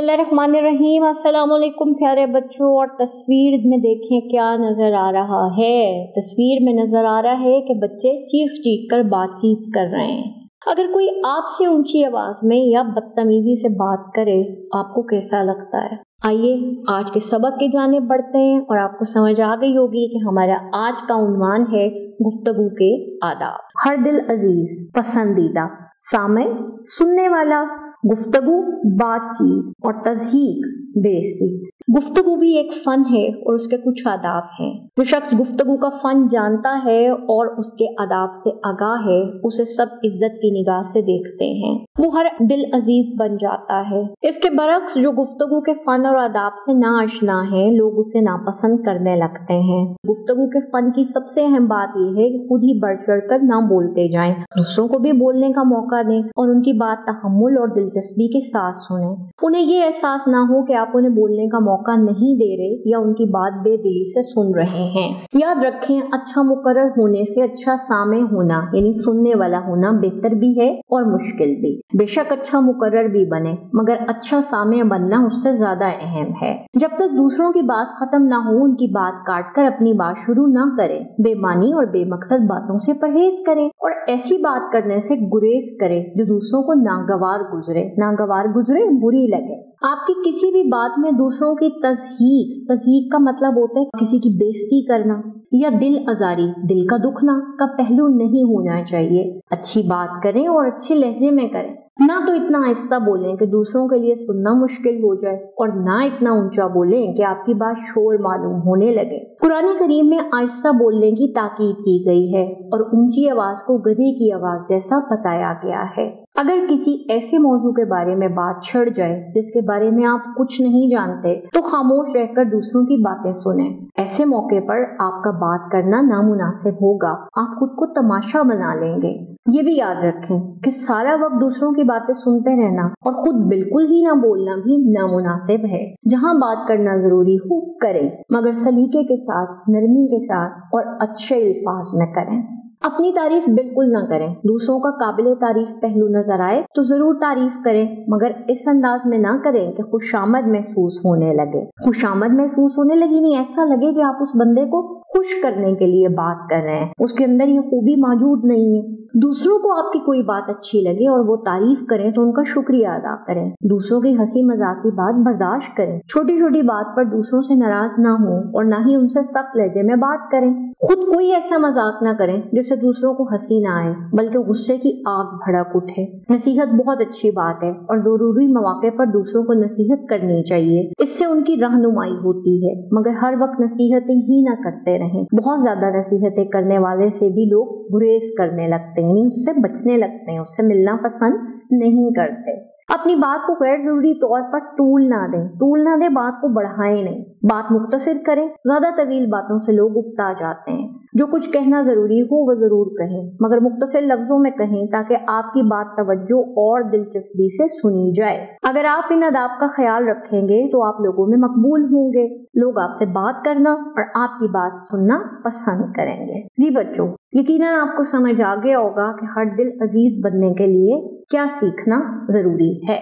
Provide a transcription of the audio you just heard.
बिस्मिल्लाहिर्रहमानिर्रहीम। अस्सलाम वालेकुम प्यारे बच्चों। और तस्वीर में देखें क्या नज़र आ रहा है। तस्वीर में नज़र आ रहा है कि बच्चे चीख चीख कर बातचीत कर रहे हैं। अगर कोई आपसे ऊंची आवाज़ में या बदतमीजी से बात करे आपको कैसा लगता है? आइए आज के सबक की जानिब बढ़ते हैं और आपको समझ आ गई होगी कि हमारा आज का उन्वान है गुफ्तगू के आदाब। हर दिल अजीज, पसंदीदा, सामे सुनने वाला, गुफ्तगू बातचीत और तज़हीक बेइज्जती। गुफ्तगू भी एक फन है और उसके कुछ आदाब हैं। जो शख्स गुफ्तगू का फन जानता है और उसके आदाब से आगाह है उसे सब इज्जत की निगाह से देखते हैं, वो हर दिल अजीज बन जाता है। इसके बरक्स जो गुफ्तगू के फन और आदाब से ना आशना है लोग उसे नापसंद करने लगते हैं। गुफ्तगू के फन की सबसे अहम बात यह है कि खुद ही बढ़ चढ़ कर ना बोलते जाएं, दूसरों को भी बोलने का मौका दें और उनकी बात तहम्मुल और दिलचस्पी के साथ सुनें। उन्हें ये एहसास ना हो कि आप उन्हें बोलने का मौका नहीं दे रहे या उनकी बात बेदिली से सुन रहे हैं। याद रखें, अच्छा मुकर्रर होने से अच्छा सामे होना यानी सुनने वाला होना बेहतर भी है और मुश्किल भी। बेशक अच्छा मुकर्रर भी बने मगर अच्छा सामे बनना उससे ज्यादा अहम है। जब तक दूसरों की बात खत्म ना हो उनकी बात काट कर अपनी बात शुरू ना करें। बेमानी और बेमकसद बातों से परहेज करें और ऐसी बात करने से गुरेज करें जो दूसरों को नागवार गुजरे बुरी लगे। आपकी किसी भी बात में दूसरों की तज़हीक का मतलब होता है किसी की बेइज्जती करना या दिल आजारी, दिल का दुखना का पहलू नहीं होना चाहिए। अच्छी बात करें और अच्छे लहजे में करें, ना तो इतना आहिस्ता बोलें कि दूसरों के लिए सुनना मुश्किल हो जाए और ना इतना ऊंचा बोलें कि आपकी बात शोर मालूम होने लगे। कुरान करीम में आहिस्ता बोलने की ताकीद की गई है और ऊंची आवाज को गधे की आवाज जैसा बताया गया है। अगर किसी ऐसे मौजू के बारे में बात छिड़ जाए जिसके बारे में आप कुछ नहीं जानते तो खामोश रहकर दूसरों की बातें सुने। ऐसे मौके पर आपका बात करना नामुनासिब होगा, आप खुद को तमाशा बना लेंगे। ये भी याद रखें कि सारा वक्त दूसरों की बातें सुनते रहना और खुद बिल्कुल ही ना बोलना भी नामुनासिब है। जहाँ बात करना जरूरी हो करें मगर सलीके के साथ, नरमी के साथ और अच्छे अल्फाज में करें। अपनी तारीफ बिल्कुल ना करें। दूसरों का काबिले तारीफ पहलू नजर आए तो जरूर तारीफ करें मगर इस अंदाज में ना करें कि खुशामद महसूस होने लगे। खुशामद महसूस होने लगी नहीं, ऐसा लगे कि आप उस बंदे को खुश करने के लिए बात कर रहे हैं, उसके अंदर ये खूबी मौजूद नहीं है। दूसरों को आपकी कोई बात अच्छी लगे और वो तारीफ करें तो उनका शुक्रिया अदा करें। दूसरों की हंसी मजाक की बात बर्दाश्त करें। छोटी छोटी बात पर दूसरों से नाराज ना हो और ना ही उनसे सख्त लहजे में बात करें। खुद कोई ऐसा मजाक ना करें जिससे दूसरों को हंसी ना आए बल्कि गुस्से की आग भड़क उठे। नसीहत बहुत अच्छी बात है और जरूरी मौके पर दूसरों को नसीहत करनी चाहिए, इससे उनकी रहनुमाई होती है। मगर हर वक्त नसीहतें ही ना करते रहें। बहुत ज्यादा नसीहतें करने वाले से भी लोग गुरेज करने लगते हैं, उससे बचने लगते हैं, उससे मिलना पसंद नहीं करते। अपनी बात को गैर जरूरी तौर पर तूल ना दें, बात को बढ़ाएं नहीं। बात मुख्तसर करें, ज्यादा तवील बातों से लोग उकता जाते हैं। जो कुछ कहना जरूरी हो वह जरूर कहें मगर मुख्तसर लफ्जों में कहें ताकि आपकी बात तवज्जो और दिलचस्पी से सुनी जाए। अगर आप इन आदाब का ख्याल रखेंगे तो आप लोगों में मकबूल होंगे। लोग आपसे बात करना और आपकी बात सुनना पसंद करेंगे। जी बच्चों, यकीनन आपको समझ आ गया होगा कि हर दिल अजीज बनने के लिए क्या सीखना जरूरी है।